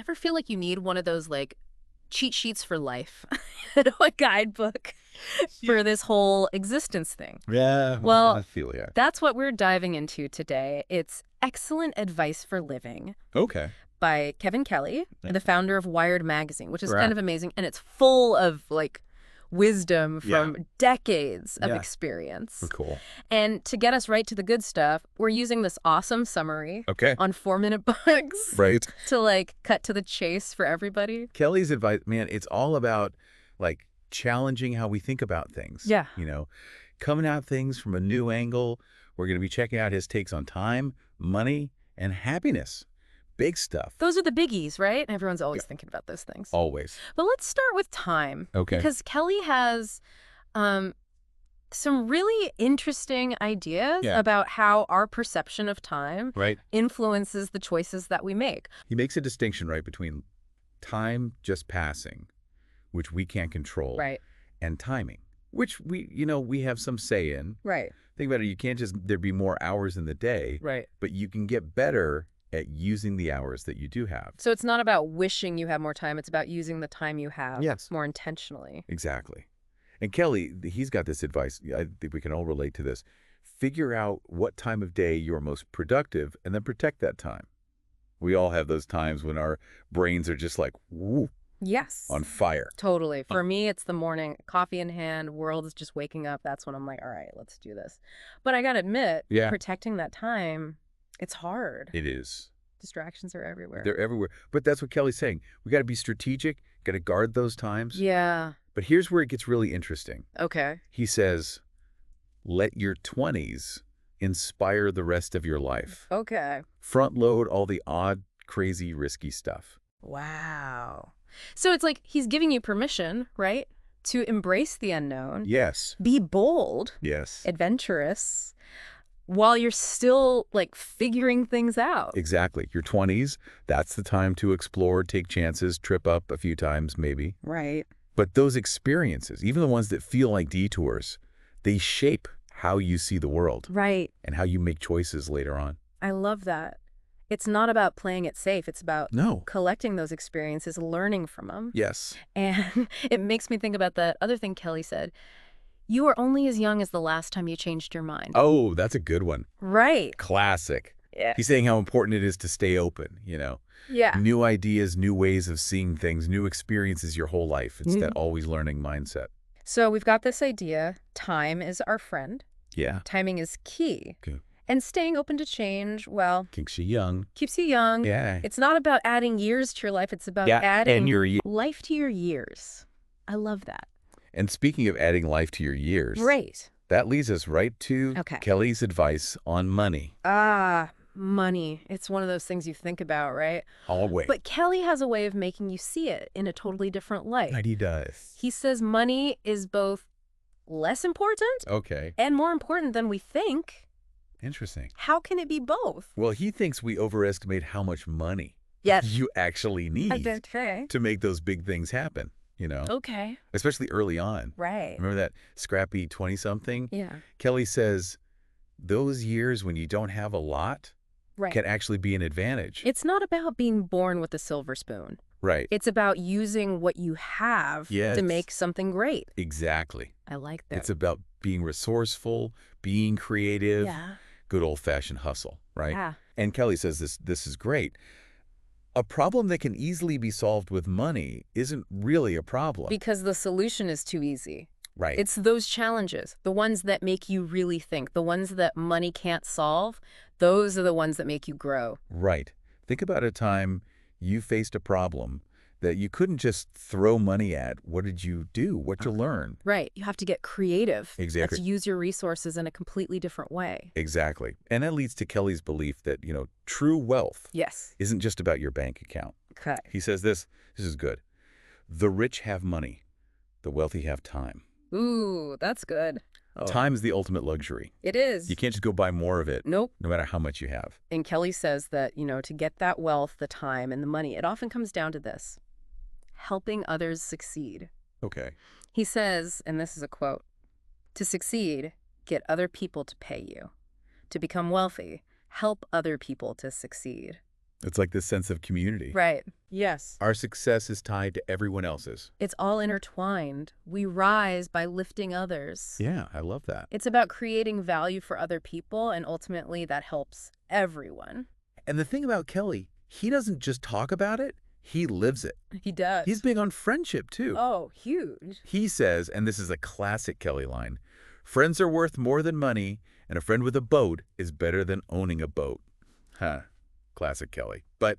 ever feel like you need one of those, like, cheat sheets for life? You know, a guidebook for this whole existence thing. Yeah, Well, I feel yeah. that's what we're diving into today. It's Excellent Advice for Living Okay. by Kevin Kelly, Yeah. the founder of Wired magazine, which is Right. kind of amazing. And it's full of, like, wisdom from decades of experience. Cool. And to get us right to the good stuff, we're using this awesome summary Okay. on 4-minute books Right. to, like, cut to the chase for everybody. Kelly's advice, man, it's all about, like, challenging how we think about things. Yeah. You know, coming at things from a new angle. We're going to be checking out his takes on time, money, and happiness. Big stuff. Those are the biggies, right? Everyone's always thinking about those things. Always. But let's start with time. Okay. Because Kelly has some really interesting ideas about how our perception of time influences the choices that we make. He makes a distinction, right, between time just passing, which we can't control, and timing, which we have some say in. Right. Think about it. You can't just, there be more hours in the day, but you can get better at using the hours that you do have. So it's not about wishing you have more time. It's about using the time you have more intentionally. Exactly. And Kelly, he's got this advice. I think we can all relate to this. Figure out what time of day you're most productive and then protect that time. We all have those times when our brains are just like, woo, on fire. Totally. For me, it's the morning, coffee in hand, world is just waking up. That's when I'm like, all right, let's do this. But I got to admit, protecting that time, it's hard. It is. Distractions are everywhere. They're everywhere. But that's what Kelly's saying. We got to be strategic, got to guard those times. Yeah. But here's where it gets really interesting. Okay. He says, let your 20s inspire the rest of your life. Okay. Front load all the odd, crazy, risky stuff. Wow. So it's like he's giving you permission, right? To embrace the unknown. Yes. Be bold. Yes. Adventurous. While you're still, like, figuring things out. Exactly. Your 20s, that's the time to explore, take chances, trip up a few times maybe. Right. But those experiences, even the ones that feel like detours, they shape how you see the world. Right. And how you make choices later on. I love that. It's not about playing it safe. It's about collecting those experiences, learning from them. Yes. And it makes me think about that other thing Kelly said. You are only as young as the last time you changed your mind. Oh, that's a good one. Right. Classic. Yeah. He's saying how important it is to stay open, Yeah. New ideas, new ways of seeing things, new experiences your whole life. It's that always learning mindset. So we've got this idea. Time is our friend. Yeah. Timing is key. Okay. And staying open to change, well, Keeps you young. keeps you young. Yeah. It's not about adding years to your life. It's about adding life to your years. I love that. And speaking of adding life to your years, that leads us right to Kelly's advice on money. Money. It's one of those things you think about, right? Always. But Kelly has a way of making you see it in a totally different light. Right, he does. He says money is both less important and more important than we think. Interesting. How can it be both? Well, he thinks we overestimate how much money you actually need to make those big things happen, Okay. Especially early on. Right. Remember that scrappy 20-something? Yeah. Kelly says those years when you don't have a lot can actually be an advantage. It's not about being born with a silver spoon. Right. It's about using what you have to make something great. Exactly. I like that. It's about being resourceful, being creative, good old-fashioned hustle, right? Yeah. And Kelly says this is great. A problem that can easily be solved with money isn't really a problem. Because the solution is too easy. Right. It's those challenges, the ones that make you really think, the ones that money can't solve, those are the ones that make you grow. Right. Think about a time you faced a problem that you couldn't just throw money at. What did you do? What'd you learn? Right. You have to get creative. Exactly. Let's use your resources in a completely different way. Exactly. And that leads to Kelly's belief that, true wealth isn't just about your bank account. Okay. He says this is good. The rich have money. The wealthy have time. Ooh, that's good. Time is the ultimate luxury. It is. You can't just go buy more of it. Nope. No matter how much you have. And Kelly says that, to get that wealth, the time, and the money, it often comes down to this. Helping others succeed. Okay. He says, and this is a quote, to succeed, get other people to pay you. To become wealthy, help other people to succeed. It's like this sense of community. Right. Yes. Our success is tied to everyone else's. It's all intertwined. We rise by lifting others. Yeah, I love that. It's about creating value for other people, and ultimately that helps everyone. And the thing about Kelly, he doesn't just talk about it, he lives it. He does. He's big on friendship, too. Oh, huge. He says, and this is a classic Kelly line, friends are worth more than money, and a friend with a boat is better than owning a boat. Huh. Classic Kelly. But,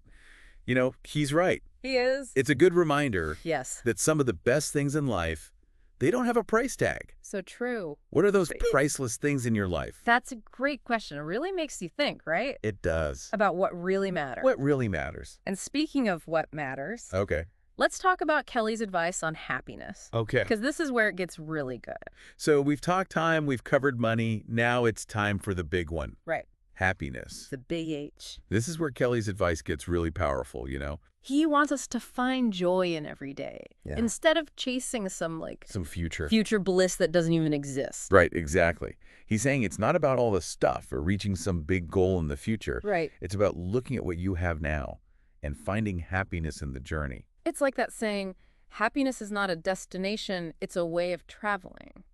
you know, he's right. He is. It's a good reminder Yes. that some of the best things in life, they don't have a price tag. So true. What are those priceless things in your life? That's a great question. It really makes you think, right? It does. About what really matters. What really matters? And speaking of what matters, Okay. let's talk about Kelly's advice on happiness. Okay. Because this is where it gets really good. So we've talked time, we've covered money. Now it's time for the big one. Right. Happiness. The big H. This is where Kelly's advice gets really powerful, you know? He wants us to find joy in every day. Yeah. Instead of chasing some future bliss that doesn't even exist. Right, exactly. He's saying it's not about all the stuff or reaching some big goal in the future. Right. It's about looking at what you have now and finding happiness in the journey. It's like that saying, happiness is not a destination, it's a way of traveling.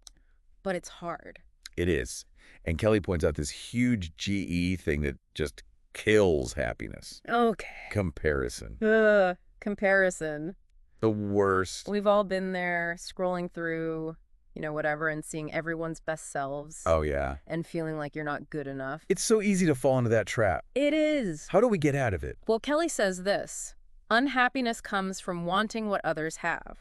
But it's hard. It is. And Kelly points out this huge GE thing that just kills happiness. Okay. Comparison. Comparison. The worst. We've all been there scrolling through, whatever, and seeing everyone's best selves. Oh, yeah. And feeling like you're not good enough. It's so easy to fall into that trap. It is. How do we get out of it? Well, Kelly says this. Unhappiness comes from wanting what others have.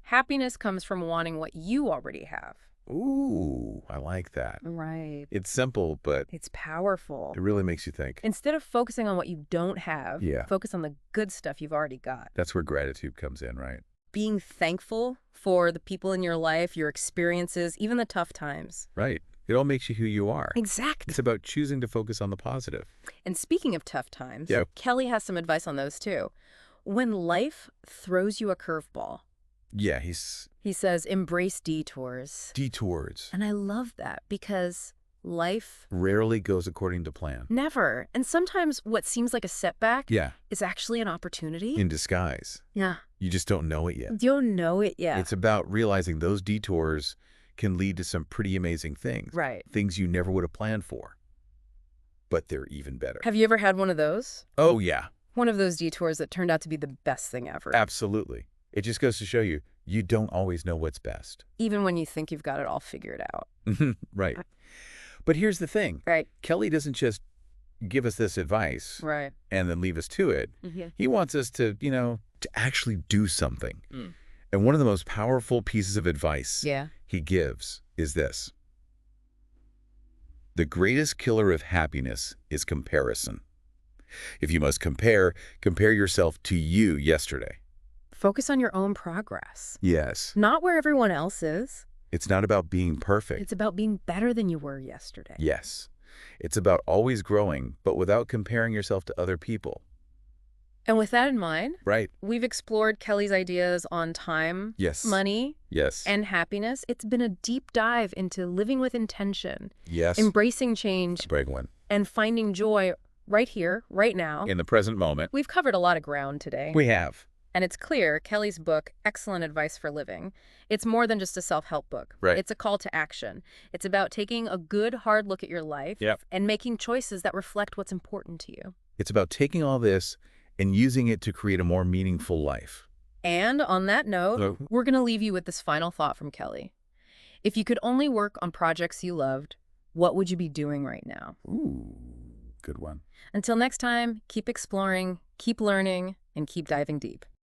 Happiness comes from wanting what you already have. Ooh, I like that. Right. It's simple, but it's powerful. It really makes you think. Instead of focusing on what you don't have, focus on the good stuff you've already got. That's where gratitude comes in, right? Being thankful for the people in your life, your experiences, even the tough times. Right. It all makes you who you are. Exactly. It's about choosing to focus on the positive. And speaking of tough times, Kelly has some advice on those too. When life throws you a curveball, yeah, he says, embrace detours. Detours. And I love that because life rarely goes according to plan. Never. And sometimes what seems like a setback is actually an opportunity. In disguise. Yeah. You just don't know it yet. You don't know it yet. It's about realizing those detours can lead to some pretty amazing things. Right. Things you never would have planned for. But they're even better. Have you ever had one of those? Oh, yeah. One of those detours that turned out to be the best thing ever. Absolutely. It just goes to show you, you don't always know what's best. Even when you think you've got it all figured out. Right. But here's the thing. Right. Kelly doesn't just give us this advice and then leave us to it. He wants us to, to actually do something. And one of the most powerful pieces of advice he gives is this. The greatest killer of happiness is comparison. If you must compare yourself to you yesterday. Focus on your own progress. Yes. Not where everyone else is. It's not about being perfect. It's about being better than you were yesterday. Yes. It's about always growing, but without comparing yourself to other people. And with that in mind, we've explored Kelly's ideas on time, money, and happiness. It's been a deep dive into living with intention, embracing change, big one, and finding joy right here, right now. In the present moment. We've covered a lot of ground today. We have. And it's clear, Kelly's book, Excellent Advice for Living, it's more than just a self-help book. It's a call to action. It's about taking a good, hard look at your life and making choices that reflect what's important to you. It's about taking all this and using it to create a more meaningful life. And on that note, we're going to leave you with this final thought from Kelly. If you could only work on projects you loved, what would you be doing right now? Ooh, good one. Until next time, keep exploring, keep learning, and keep diving deep.